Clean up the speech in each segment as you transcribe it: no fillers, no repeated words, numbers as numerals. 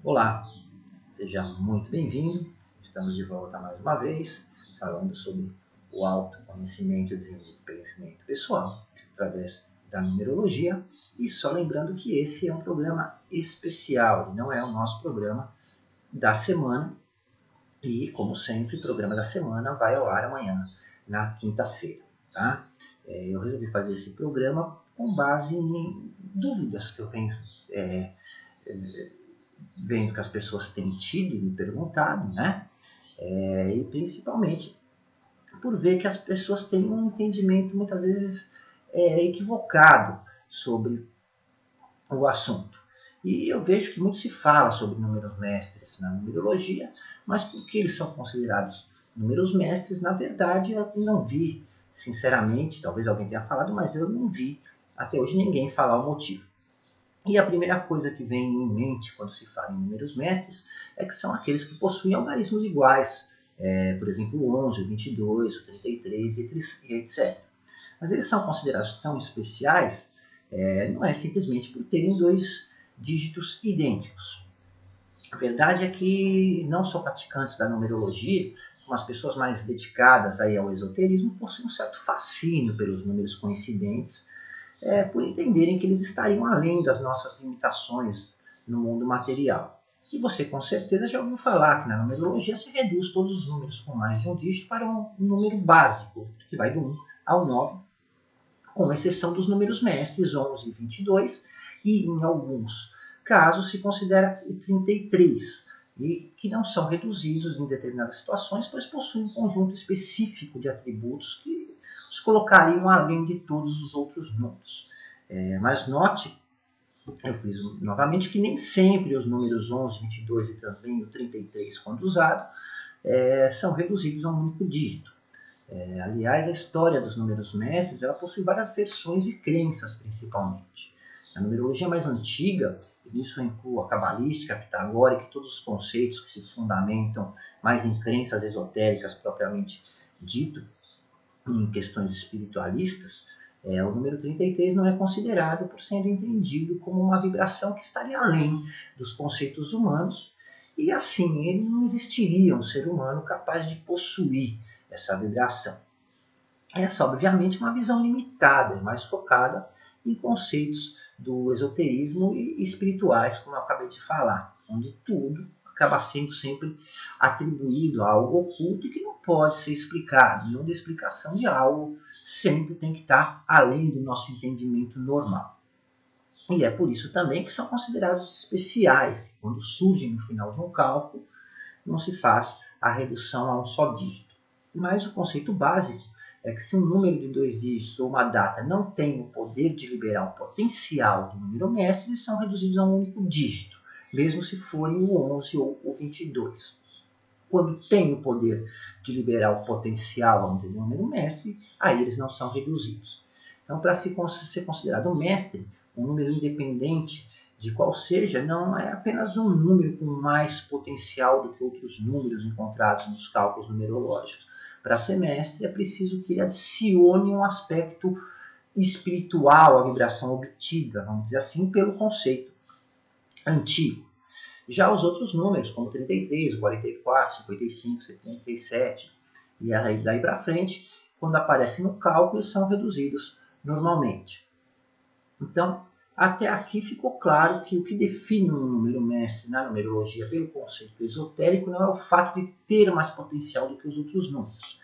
Olá, seja muito bem-vindo. Estamos de volta mais uma vez, falando sobre o autoconhecimento e o desenvolvimento pessoal através da numerologia. E só lembrando que esse é um programa especial, não é o nosso programa da semana. E, como sempre, o programa da semana vai ao ar amanhã, na quinta-feira. Tá? Eu resolvi fazer esse programa com base em dúvidas que eu venho vendo que as pessoas têm tido e me perguntado, né? E principalmente por ver que as pessoas têm um entendimento muitas vezes equivocado sobre o assunto. E eu vejo que muito se fala sobre números mestres na numerologia, mas porque eles são considerados números mestres, na verdade eu não vi, sinceramente, talvez alguém tenha falado, mas eu não vi até hoje ninguém falar o motivo. E a primeira coisa que vem em mente quando se fala em números mestres é que são aqueles que possuem algarismos iguais, por exemplo, o 11, o 22, o 33 e etc. Mas eles são considerados tão especiais, não é simplesmente por terem dois dígitos idênticos. A verdade é que não só praticantes da numerologia, como as pessoas mais dedicadas aí ao esoterismo, possuem um certo fascínio pelos números coincidentes, por entenderem que eles estariam além das nossas limitações no mundo material. E você com certeza já ouviu falar que na numerologia se reduz todos os números com mais de um dígito para um número básico, que vai do 1 ao 9, com exceção dos números mestres 11 e 22, e em alguns casos se considera o 33, e que não são reduzidos em determinadas situações, pois possuem um conjunto específico de atributos que os colocariam além de todos os outros números. Mas note, eu fiz novamente, que nem sempre os números 11, 22 e também o 33, quando usado, são reduzidos a um único dígito. Aliás, a história dos números mestres ela possui várias versões e crenças, principalmente. A numerologia mais antiga, e isso inclui a cabalística, a pitagórica e todos os conceitos que se fundamentam mais em crenças esotéricas propriamente dito, em questões espiritualistas, o número 33 não é considerado por sendo entendido como uma vibração que estaria além dos conceitos humanos, e assim ele não existiria um ser humano capaz de possuir essa vibração. Essa, obviamente, é uma visão limitada, mais focada em conceitos do esoterismo e espirituais, como eu acabei de falar, onde tudo acaba sendo sempre atribuído a algo oculto e que não pode ser explicado. E onde a explicação de algo sempre tem que estar além do nosso entendimento normal. E é por isso também que são considerados especiais. Quando surgem no final de um cálculo, não se faz a redução a um só dígito. Mas o conceito básico é que se um número de dois dígitos ou uma data não tem o poder de liberar o potencial do número mestre, eles são reduzidos a um único dígito, mesmo se forem o 11 ou o 22. Quando tem o poder de liberar o potencial do número mestre, aí eles não são reduzidos. Então, para ser considerado um mestre, um número independente de qual seja, não é apenas um número com mais potencial do que outros números encontrados nos cálculos numerológicos. Para ser mestre, é preciso que ele adicione um aspecto espiritual à vibração obtida, vamos dizer assim, pelo conceito antigo. Já os outros números, como 33, 44, 55, 77, e aí daí para frente, quando aparecem no cálculo, são reduzidos normalmente. Então, até aqui ficou claro que o que define um número mestre na numerologia pelo conceito esotérico não é o fato de ter mais potencial do que os outros números.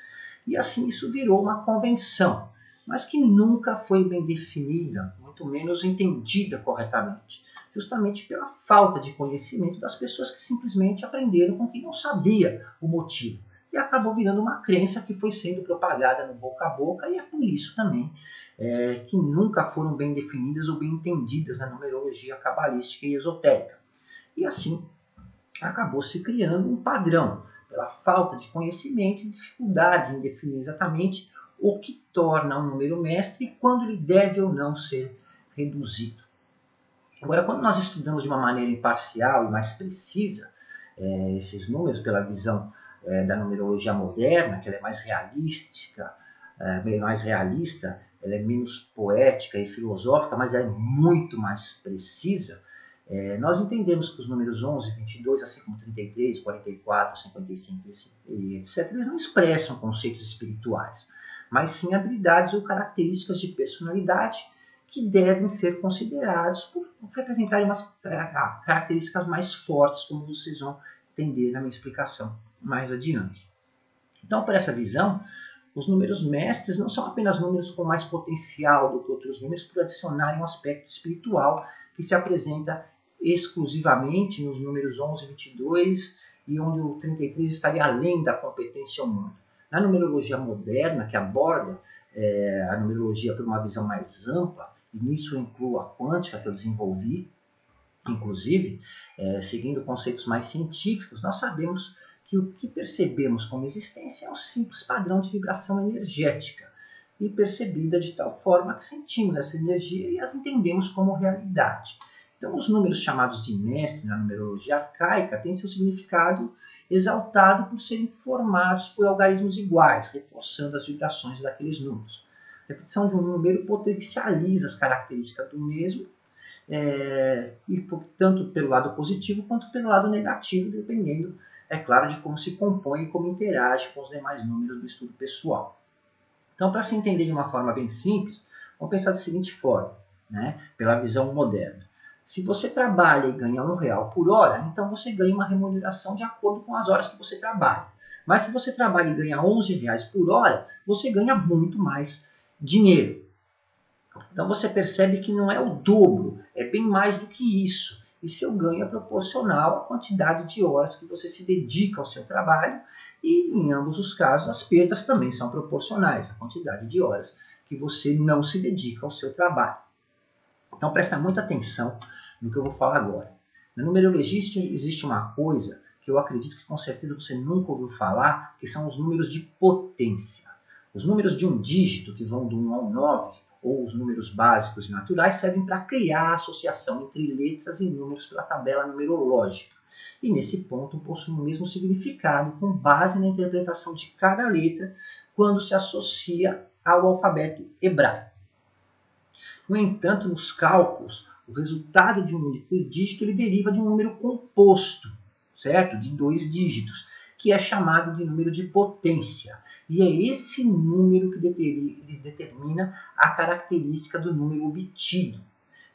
E assim isso virou uma convenção, mas que nunca foi bem definida, muito menos entendida corretamente, justamente pela falta de conhecimento das pessoas que simplesmente aprenderam com quem não sabia o motivo. E acabou virando uma crença que foi sendo propagada no boca a boca, e é por isso também que nunca foram bem definidas ou bem entendidas na numerologia cabalística e esotérica. E assim acabou se criando um padrão, pela falta de conhecimento e dificuldade em definir exatamente o que torna um número mestre e quando ele deve ou não ser reduzido. Agora, quando nós estudamos de uma maneira imparcial e mais precisa esses números pela visão da numerologia moderna, que ela é mais realística, ela é menos poética e filosófica, mas é muito mais precisa, Nós entendemos que os números 11, 22, assim como 33, 44, 55 e etc., eles não expressam conceitos espirituais, mas sim habilidades ou características de personalidade que devem ser considerados por representarem umas características mais fortes, como vocês vão entender na minha explicação mais adiante. Então, por essa visão, os números mestres não são apenas números com mais potencial do que outros números por adicionarem um aspecto espiritual que se apresenta exclusivamente nos números 11 e 22 e onde o 33 estaria além da competência humana. Na numerologia moderna, que aborda a numerologia por uma visão mais ampla, e nisso eu incluo a quântica que eu desenvolvi, inclusive, seguindo conceitos mais científicos, nós sabemos que o que percebemos como existência é um simples padrão de vibração energética e percebida de tal forma que sentimos essa energia e as entendemos como realidade. Então, os números chamados de mestre na numerologia arcaica têm seu significado exaltado por serem formados por algarismos iguais, reforçando as vibrações daqueles números. A repetição de um número potencializa as características do mesmo, e tanto pelo lado positivo quanto pelo lado negativo, dependendo, é claro, de como se compõe e como interage com os demais números do estudo pessoal. Então, para se entender de uma forma bem simples, vamos pensar da seguinte forma, pela visão moderna. Se você trabalha e ganha R$1 por hora, então você ganha uma remuneração de acordo com as horas que você trabalha. Mas se você trabalha e ganha R$11 por hora, você ganha muito mais dinheiro. Então você percebe que não é o dobro, é bem mais do que isso. E seu ganho é proporcional à quantidade de horas que você se dedica ao seu trabalho e, em ambos os casos, as perdas também são proporcionais à quantidade de horas que você não se dedica ao seu trabalho. Então presta muita atenção no que eu vou falar agora. Na numerologia existe uma coisa que eu acredito que com certeza você nunca ouviu falar, que são os números de potência. Os números de um dígito, que vão do 1 ao 9, ou os números básicos e naturais, servem para criar a associação entre letras e números pela tabela numerológica. E nesse ponto possuem o mesmo significado, com base na interpretação de cada letra, quando se associa ao alfabeto hebraico. No entanto, nos cálculos, o resultado de um único dígito ele deriva de um número composto, certo? De 2 dígitos, que é chamado de número de potência. E é esse número que determina a característica do número obtido.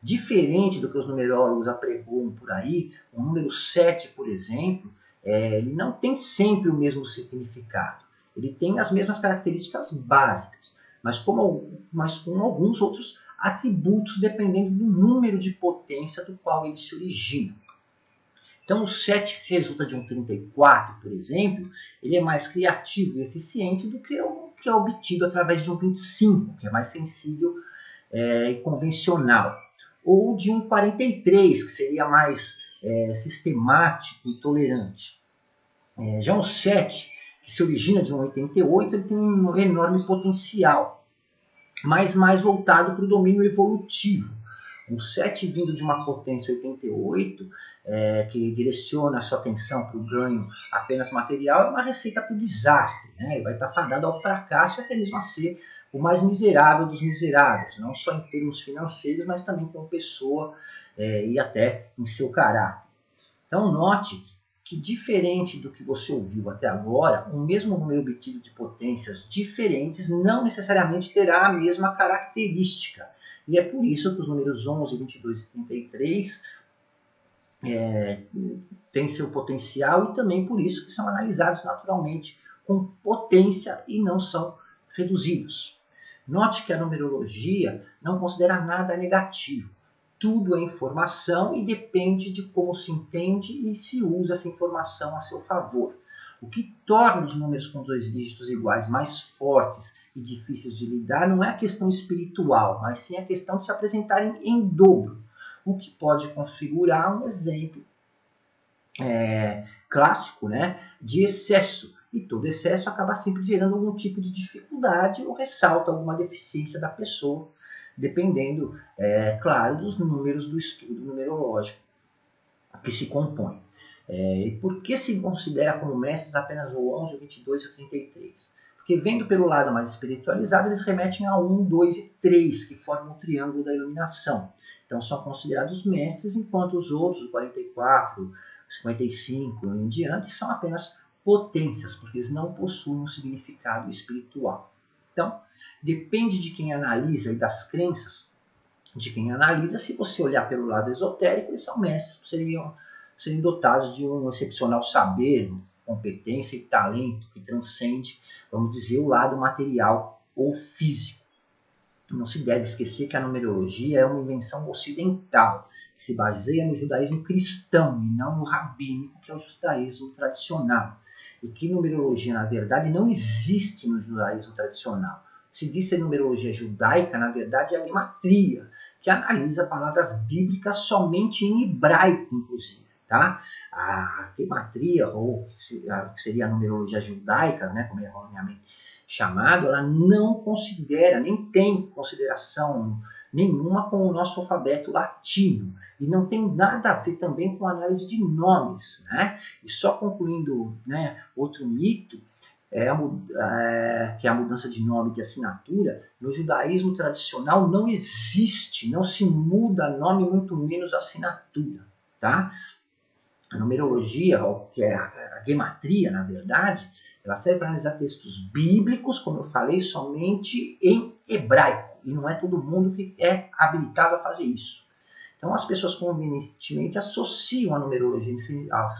Diferente do que os numerólogos apregoam por aí, o número 7, por exemplo, ele não tem sempre o mesmo significado. Ele tem as mesmas características básicas, mas com alguns outros atributos dependendo do número de potência do qual ele se origina. Então, o 7 que resulta de um 34, por exemplo, ele é mais criativo e eficiente do que o que é obtido através de um 25, que é mais sensível e convencional. Ou de um 43, que seria mais sistemático e tolerante. Já o 7, que se origina de um 88, ele tem um enorme potencial, mas mais voltado para o domínio evolutivo. Um 7 vindo de uma potência 88, que direciona a sua atenção para o ganho apenas material, é uma receita para o desastre. Ele vai estar fadado ao fracasso e até mesmo a ser o mais miserável dos miseráveis, não só em termos financeiros, mas também como pessoa e até em seu caráter. Então note que, diferente do que você ouviu até agora, o mesmo número obtido de potências diferentes não necessariamente terá a mesma característica. E é por isso que os números 11, 22 e 33 têm seu potencial e também por isso que são analisados naturalmente com potência e não são reduzidos. Note que a numerologia não considera nada negativo. Tudo é informação e depende de como se entende e se usa essa informação a seu favor. O que torna os números com 2 dígitos iguais mais fortes e difíceis de lidar não é a questão espiritual, mas sim a questão de se apresentarem em dobro, o que pode configurar um exemplo clássico de excesso. E todo excesso acaba sempre gerando algum tipo de dificuldade ou ressalta alguma deficiência da pessoa, dependendo, claro, dos números do estudo numerológico que se compõe. E por que se considera como mestres apenas o 11, o 22 e o 33? Porque, vendo pelo lado mais espiritualizado, eles remetem a 1, 2 e 3, que formam o triângulo da iluminação. Então são considerados mestres, enquanto os outros, o 44, 55 em diante, são apenas potências, porque eles não possuem um significado espiritual. Então, depende de quem analisa e das crenças de quem analisa. Se você olhar pelo lado esotérico, eles são mestres, seriam dotados de um excepcional saber, competência e talento que transcende, vamos dizer, o lado material ou físico. Não se deve esquecer que a numerologia é uma invenção ocidental, que se baseia no judaísmo cristão e não no rabínico, que é o judaísmo tradicional. E que numerologia, na verdade, não existe no judaísmo tradicional. Se diz ser numerologia judaica, na verdade, é a gematria, que analisa palavras bíblicas somente em hebraico, inclusive. Tá? A gematria, ou que seria a numerologia judaica, né, como é erroneamente chamado, ela não considera, nem tem consideração nenhuma com o nosso alfabeto latino. E não tem nada a ver também com a análise de nomes. Né? E só concluindo, né, outro mito, que é a mudança de nome de assinatura. No judaísmo tradicional não existe, não se muda nome, muito menos assinatura. Tá? A numerologia, que é a gematria, na verdade, ela serve para analisar textos bíblicos, como eu falei, somente em hebraico. E não é todo mundo que é habilitado a fazer isso. Então as pessoas convenientemente associam a numerologia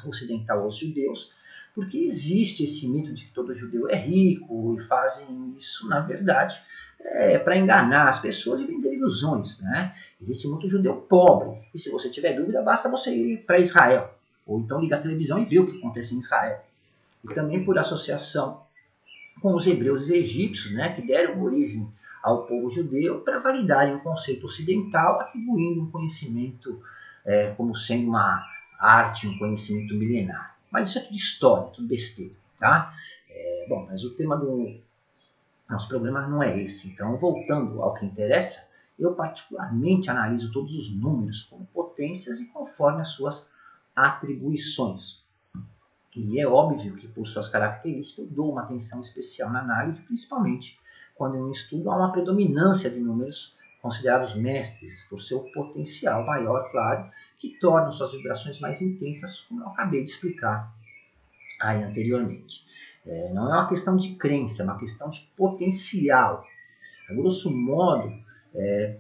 ocidental aos judeus, porque existe esse mito de que todo judeu é rico e fazem isso, na verdade, para enganar as pessoas e vender ilusões. Né? Existe muito judeu pobre. E se você tiver dúvida, basta você ir para Israel. Ou então ligar a televisão e ver o que acontece em Israel. E também por associação com os hebreus e egípcios, né, que deram origem ao povo judeu para validarem o conceito ocidental, atribuindo um conhecimento como sendo uma arte, um conhecimento milenar. Mas isso é tudo história, tudo besteira. Tá? Bom, mas o tema do nosso programa não é esse. Então, voltando ao que interessa, eu particularmente analiso todos os números como potências e conforme as suas atribuições. E é óbvio que, por suas características, eu dou uma atenção especial na análise, principalmente quando em um estudo há uma predominância de números considerados mestres, por seu potencial maior, claro, que tornam suas vibrações mais intensas, como eu acabei de explicar aí anteriormente. Não é uma questão de crença, é uma questão de potencial. A grosso modo,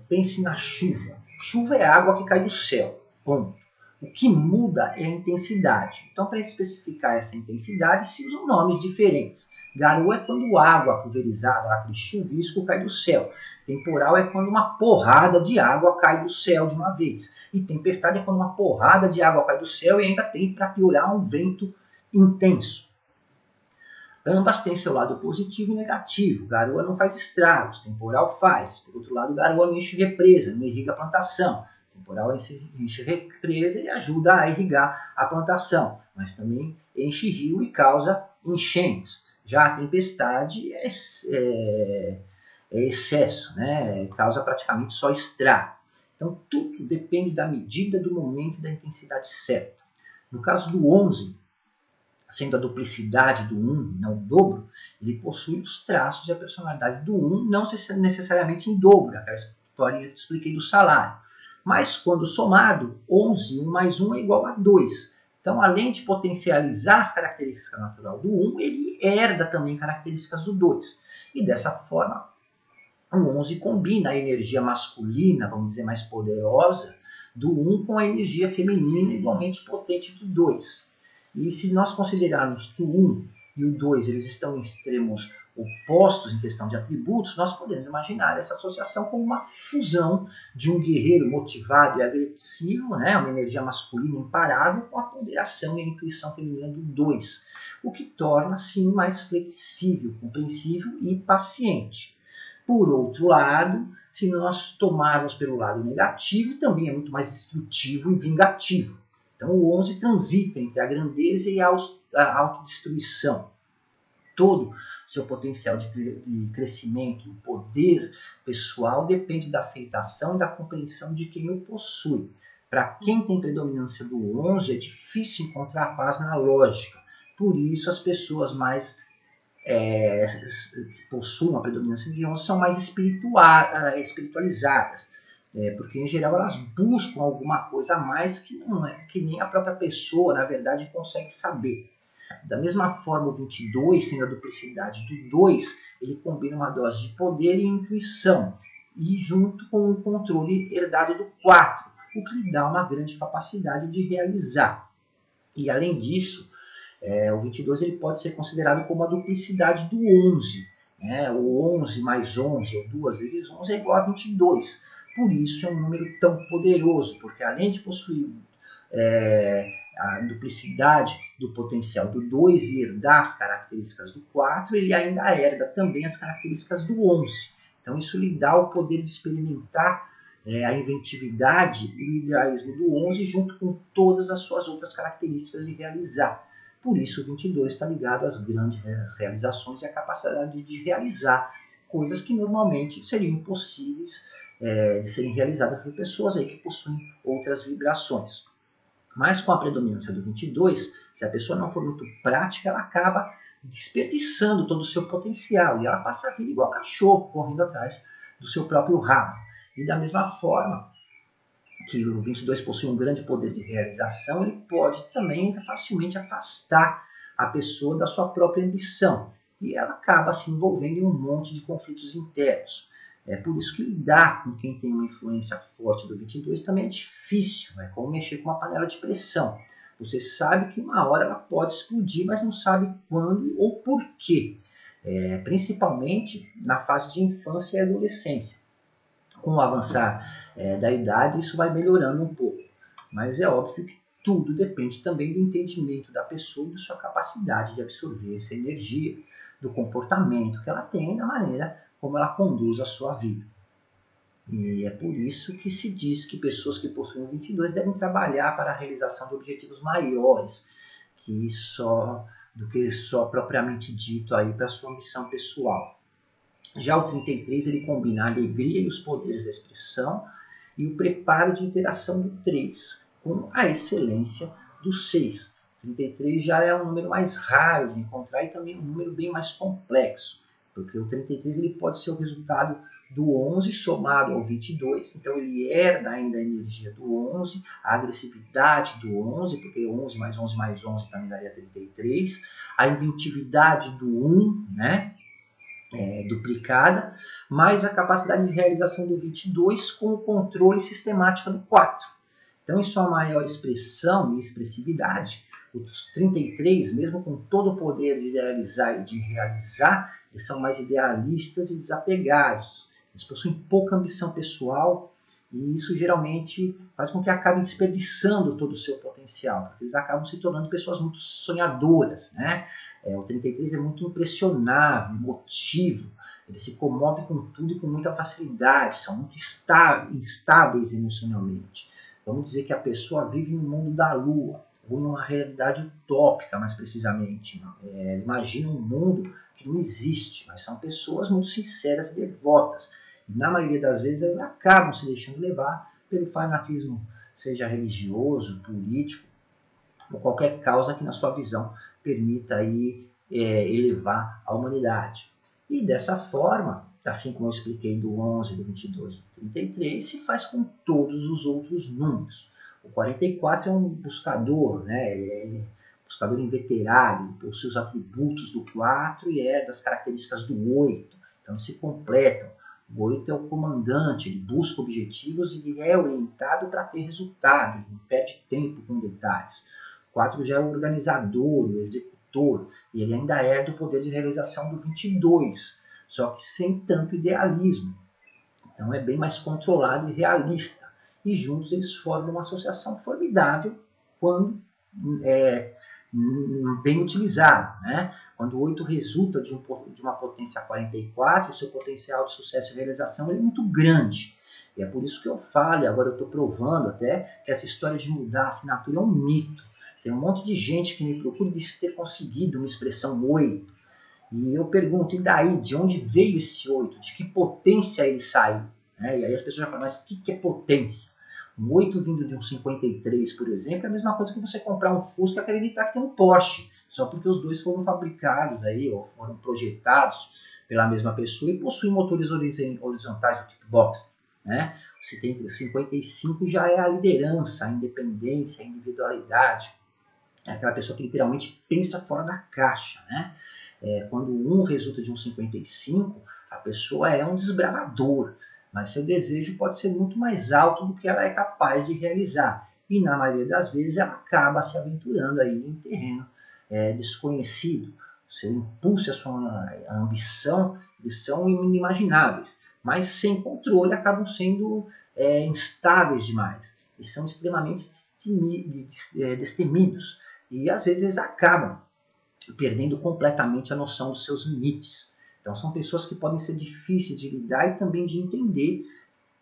pense na chuva. Chuva é água que cai do céu, ponto. O que muda é a intensidade. Então, para especificar essa intensidade, se usam nomes diferentes. Garoa é quando água pulverizada, aquele chuvisco, cai do céu. Temporal é quando uma porrada de água cai do céu de uma vez. E tempestade é quando uma porrada de água cai do céu e ainda tem, para piorar, um vento intenso. Ambas têm seu lado positivo e negativo. Garoa não faz estragos, temporal faz. Por outro lado, garoa não enche represa, não irriga a plantação. Temporal enche represa e ajuda a irrigar a plantação, mas também enche rio e causa enchentes. Já a tempestade é excesso, né? Causa praticamente só estrago. Então tudo depende da medida, do momento e da intensidade certa. No caso do 11, sendo a duplicidade do 1, não o dobro, ele possui os traços e a personalidade do 1, não necessariamente em dobro, aquela história que eu expliquei do salário. Mas quando somado, 11, 1 mais 1 é igual a 2. Então, além de potencializar as características naturais do 1, ele herda também características do 2. E dessa forma, o 11 combina a energia masculina, vamos dizer, mais poderosa, do 1 com a energia feminina igualmente potente do 2. E se nós considerarmos que o 1 e o 2 eles estão em extremos opostos em questão de atributos, nós podemos imaginar essa associação como uma fusão de um guerreiro motivado e agressivo, né, uma energia masculina imparável, com a ponderação e a intuição feminina do 2, o que torna, sim, mais flexível, compreensível e paciente. Por outro lado, se nós tomarmos pelo lado negativo, também é muito mais destrutivo e vingativo. Então o 11 transita entre a grandeza e a autodestruição. Todo seu potencial de crescimento, o poder pessoal depende da aceitação e da compreensão de quem o possui. Para quem tem predominância do 11, é difícil encontrar paz na lógica. Por isso, as pessoas mais que possuem a predominância de 11 são mais espiritualizadas. porque em geral elas buscam alguma coisa a mais que não é, que nem a própria pessoa, na verdade, consegue saber. Da mesma forma, o 22, sendo a duplicidade do 2, ele combina uma dose de poder e intuição, e junto com o controle herdado do 4, o que lhe dá uma grande capacidade de realizar. E além disso, o 22 ele pode ser considerado como a duplicidade do 11. O 11 mais 11, ou 2 vezes 11, é igual a 22. Por isso é um número tão poderoso, porque além de possuir a duplicidade do potencial do 2 e herdar as características do 4, ele ainda herda também as características do 11. Então isso lhe dá o poder de experimentar a inventividade e o idealismo do 11 junto com todas as suas outras características de realizar. Por isso o 22 está ligado às grandes realizações e à capacidade de realizar coisas que normalmente seriam impossíveis de serem realizadas por pessoas aí que possuem outras vibrações. Mas com a predominância do 22, se a pessoa não for muito prática, ela acaba desperdiçando todo o seu potencial e ela passa a vida igual cachorro, correndo atrás do seu próprio rabo. E da mesma forma que o 22 possui um grande poder de realização, ele pode também facilmente afastar a pessoa da sua própria ambição. E ela acaba se envolvendo em um monte de conflitos internos. É por isso que lidar com quem tem uma influência forte do 22 também é difícil. É como mexer com uma panela de pressão. Você sabe que uma hora ela pode explodir, mas não sabe quando ou por quê. Principalmente na fase de infância e adolescência. Com o avançar da idade, isso vai melhorando um pouco. Mas é óbvio que tudo depende também do entendimento da pessoa e da sua capacidade de absorver essa energia, do comportamento que ela tem, da maneira como ela conduz a sua vida. E é por isso que se diz que pessoas que possuem 22 devem trabalhar para a realização de objetivos maiores do que só propriamente dito aí para a sua missão pessoal. Já o 33 ele combina a alegria e os poderes da expressão e o preparo de interação do 3 com a excelência do 6. 33 já é um número mais raro de encontrar e também um número bem mais complexo, porque o 33 ele pode ser o resultado do 11 somado ao 22, então ele herda ainda a energia do 11, a agressividade do 11, porque 11 mais 11 mais 11 também daria 33, a inventividade do 1, duplicada, mais a capacidade de realização do 22 com o controle sistemático do 4. Então, em sua maior expressão e expressividade, os 33, mesmo com todo o poder de idealizar e de realizar, eles são mais idealistas e desapegados. Eles possuem pouca ambição pessoal e isso geralmente faz com que acabem desperdiçando todo o seu potencial, porque eles acabam se tornando pessoas muito sonhadoras, O 33 é muito impressionável, emotivo, ele se comove com tudo e com muita facilidade, são muito instáveis emocionalmente. Vamos dizer que a pessoa vive no mundo da lua, ou numa realidade utópica, mais precisamente. Imagina um mundo que não existe, mas são pessoas muito sinceras e devotas. E na maioria das vezes elas acabam se deixando levar pelo fanatismo, seja religioso, político, ou qualquer causa que na sua visão permita aí, elevar a humanidade. E dessa forma, assim como eu expliquei do 11, do 22 e do 33, se faz com todos os outros números. O 44 é um buscador, ele é buscador inveterado, possui os atributos do 4 e das características do 8. Então se completam. O 8 é o comandante, ele busca objetivos e é orientado para ter resultado, ele não perde tempo com detalhes. O 4 já é o organizador, o executor, e ele ainda herda o poder de realização do 22, só que sem tanto idealismo. Então é bem mais controlado e realista. E juntos eles formam uma associação formidável quando bem utilizado. Quando o 8 resulta de uma potência 44, o seu potencial de sucesso e realização é muito grande. E é por isso que eu falo, e agora eu estou provando até, que essa história de mudar a assinatura é um mito. Tem um monte de gente que me procura e diz ter conseguido uma expressão 8. E eu pergunto, e daí? De onde veio esse 8? De que potência ele saiu? E aí as pessoas já falam, mas o que é potência? Um 8 vindo de um 53, por exemplo, é a mesma coisa que você comprar um Fusca e acreditar que tem um Porsche, só porque os dois foram fabricados aí, ou foram projetados pela mesma pessoa e possuem motores horizontais do tipo boxer. né? O 55 já é a liderança, a independência, a individualidade. É aquela pessoa que literalmente pensa fora da caixa, né? Quando um resulta de um 55, a pessoa é um desbravador, mas seu desejo pode ser muito mais alto do que ela é capaz de realizar. E na maioria das vezes ela acaba se aventurando aí em terreno desconhecido. O seu impulso e a sua ambição, eles são inimagináveis, mas sem controle acabam sendo instáveis demais e são extremamente destemidos. E às vezes eles acabam perdendo completamente a noção dos seus limites. Então são pessoas que podem ser difíceis de lidar e também de entender,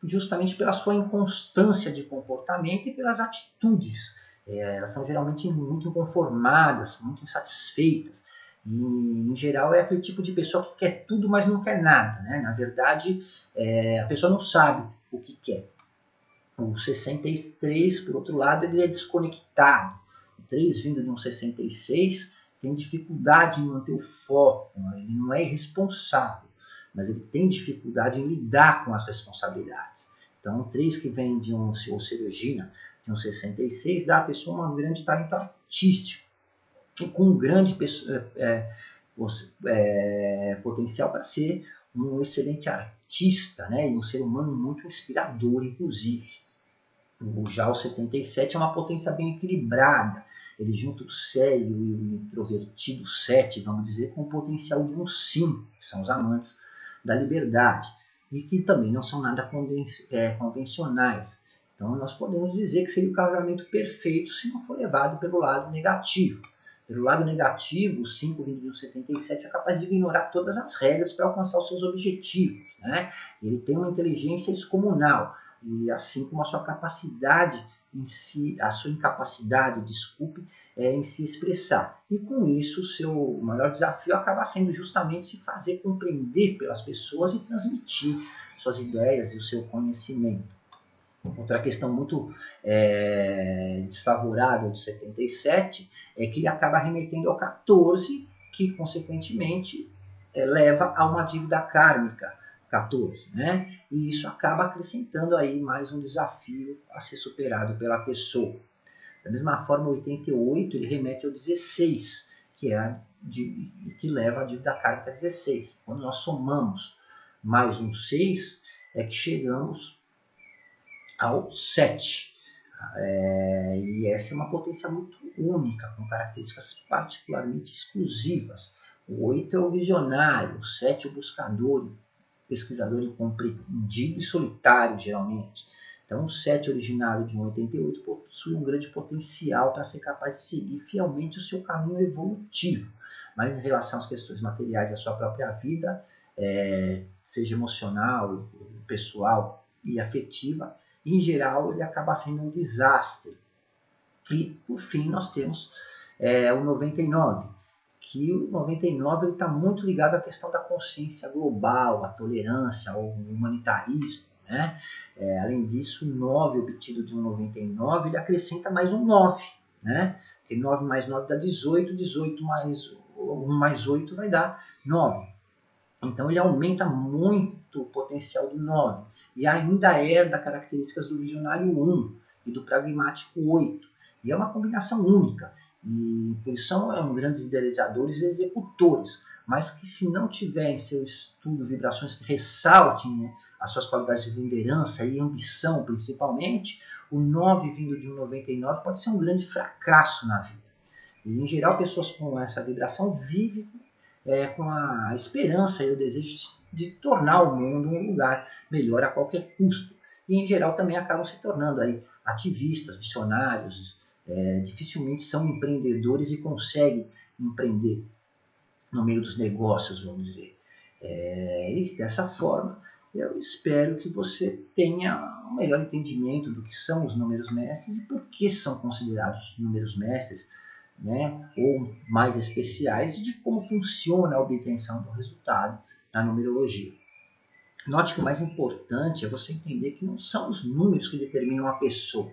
justamente pela sua inconstância de comportamento e pelas atitudes. Elas são geralmente muito inconformadas, muito insatisfeitas. E, em geral, é aquele tipo de pessoa que quer tudo, mas não quer nada, né? Na verdade, a pessoa não sabe o que quer. O 63, por outro lado, ele é desconectado. O 3 vindo de um 66 tem dificuldade em manter o foco, ele não é irresponsável, mas ele tem dificuldade em lidar com as responsabilidades. Então, o 3 que vem de ou se origina de um 66 dá à pessoa um grande talento artístico e com um grande potencial para ser um excelente artista, né? E um ser humano muito inspirador, inclusive. Já o 77 é uma potência bem equilibrada. Ele junta o sério e o introvertido 7, vamos dizer, com o potencial de um 5, que são os amantes da liberdade, e que também não são nada convencionais. Então nós podemos dizer que seria o casamento perfeito se não for levado pelo lado negativo. Pelo lado negativo, o 5 vindo do 77 é capaz de ignorar todas as regras para alcançar os seus objetivos, né? Ele tem uma inteligência excomunal, e assim como a sua capacidade em si, a sua incapacidade, desculpe, em se expressar. E com isso, o seu maior desafio acaba sendo justamente se fazer compreender pelas pessoas e transmitir suas ideias e o seu conhecimento. Outra questão muito desfavorável do 77 é que ele acaba remetendo ao 14, que consequentemente leva a uma dívida kármica, 14, né? E isso acaba acrescentando aí mais um desafio a ser superado pela pessoa. Da mesma forma, o 88 ele remete ao 16, que leva a dívida kármica a 16. Quando nós somamos mais um 6, é que chegamos ao 7. E essa é uma potência muito única, com características particularmente exclusivas. O 8 é o visionário, o 7 é o buscador, pesquisador incompreendido e solitário, geralmente. Então, o 7 originário de um 88 possui um grande potencial para ser capaz de seguir fielmente o seu caminho evolutivo. Mas em relação às questões materiais da sua própria vida, seja emocional, pessoal e afetiva, em geral ele acaba sendo um desastre. E, por fim, nós temos o 99, que o 99 está muito ligado à questão da consciência global, à tolerância, ao humanitarismo, né? Além disso, o 9 obtido de um 99, ele acrescenta mais um 9, né? Porque 9 mais 9 dá 18, 18 mais 1 mais 8 vai dar 9. Então ele aumenta muito o potencial do 9 e ainda herda características do visionário 1 e do pragmático 8. E é uma combinação única. E eles são grandes idealizadores e executores, mas que se não tiver em seu estudo vibrações que ressaltem, né, as suas qualidades de liderança e ambição principalmente, o 9 vindo de um 99 pode ser um grande fracasso na vida. E, em geral, pessoas com essa vibração vivem com a esperança e o desejo de tornar o mundo um lugar melhor a qualquer custo. E, em geral, também acabam se tornando aí ativistas, missionários, dificilmente são empreendedores e conseguem empreender no meio dos negócios, vamos dizer. E dessa forma, eu espero que você tenha um melhor entendimento do que são os números mestres e por que são considerados números mestres, né, ou mais especiais, de como funciona a obtenção do resultado na numerologia. Note que o mais importante é você entender que não são os números que determinam a pessoa.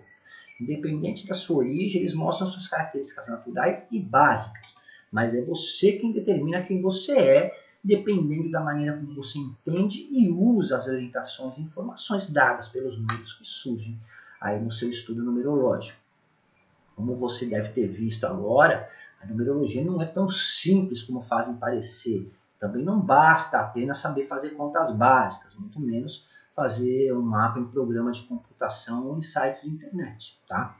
Independente da sua origem, eles mostram suas características naturais e básicas, mas é você quem determina quem você é dependendo da maneira como você entende e usa as orientações e informações dadas pelos números que surgem aí no seu estudo numerológico. Como você deve ter visto agora, a numerologia não é tão simples como fazem parecer. Também não basta apenas saber fazer contas básicas, muito menos fazer um mapa em programa de computação ou em sites de internet. Tá?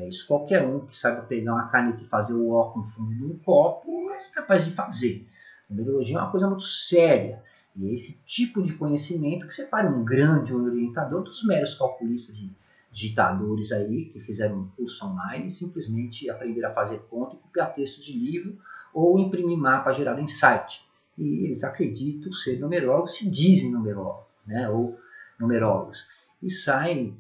Isso qualquer um que saiba pegar uma caneta e fazer o O com o fundo de um copo é capaz de fazer. Numerologia é uma coisa muito séria. E é esse tipo de conhecimento que separa um grande orientador dos meros calculistas e digitadores aí que fizeram um curso online e simplesmente aprenderam a fazer conta e copiar texto de livro ou imprimir mapa gerado em site. E eles acreditam ser numerólogos, se dizem numerólogos, né? Ou numerólogos. E saem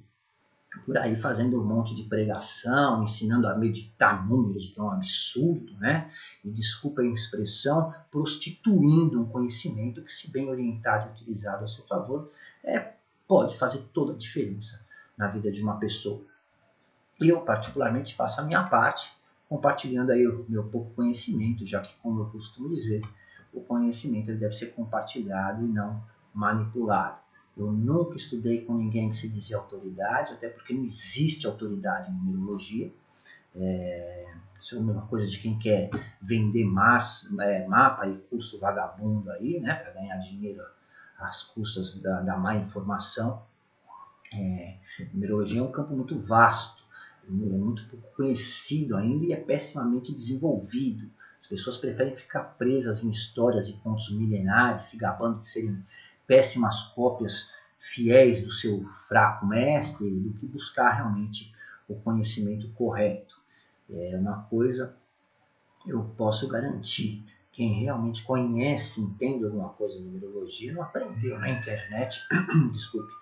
por aí fazendo um monte de pregação, ensinando a meditar números, que é um absurdo, né? E desculpa a expressão, prostituindo um conhecimento que, se bem orientado e utilizado a seu favor, pode fazer toda a diferença na vida de uma pessoa. Eu, particularmente, faço a minha parte, compartilhando aí o meu pouco conhecimento, já que, como eu costumo dizer, o conhecimento ele deve ser compartilhado e não manipulado. Eu nunca estudei com ninguém que se dizia autoridade, até porque não existe autoridade em numerologia. Isso é uma coisa de quem quer vender mapa e curso vagabundo aí, né, para ganhar dinheiro às custas da má informação. Numerologia é um campo muito vasto, é muito pouco conhecido ainda e é pessimamente desenvolvido. As pessoas preferem ficar presas em histórias e contos milenares, se gabando de serem péssimas cópias fiéis do seu fraco mestre, do que buscar realmente o conhecimento correto. É uma coisa eu posso garantir: quem realmente conhece, entende alguma coisa de numerologia, não aprendeu na internet, desculpe,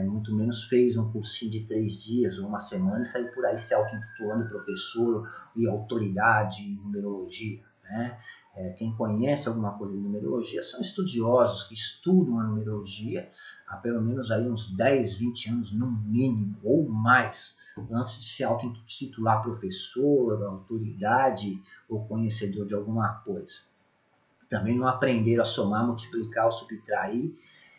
muito menos fez um cursinho de 3 dias ou uma semana e saiu por aí se auto-intitulando professor e autoridade em numerologia, né? Quem conhece alguma coisa de numerologia são estudiosos que estudam a numerologia há pelo menos aí uns 10, 20 anos no mínimo, ou mais, antes de se auto-intitular professor, autoridade ou conhecedor de alguma coisa. Também não aprenderam a somar, multiplicar ou subtrair,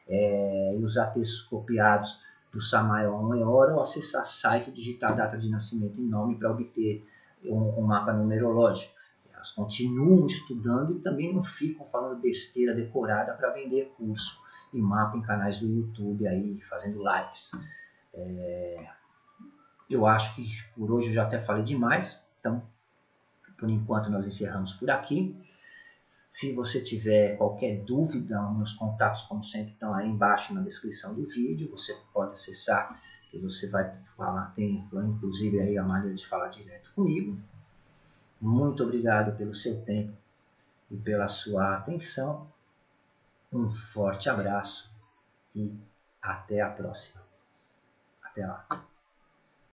e usar textos copiados do Samael Meor ou acessar site e digitar data de nascimento e nome para obter um mapa numerológico. Elas continuam estudando e também não ficam falando besteira decorada para vender curso e mapa em canais do YouTube aí, fazendo lives. Eu acho que por hoje eu já até falei demais, então por enquanto nós encerramos por aqui. Se você tiver qualquer dúvida, meus contatos, como sempre, estão aí embaixo na descrição do vídeo. Você pode acessar e você vai falar, tem inclusive aí a maneira de falar direto comigo. Muito obrigado pelo seu tempo e pela sua atenção. Um forte abraço e até a próxima. Até lá.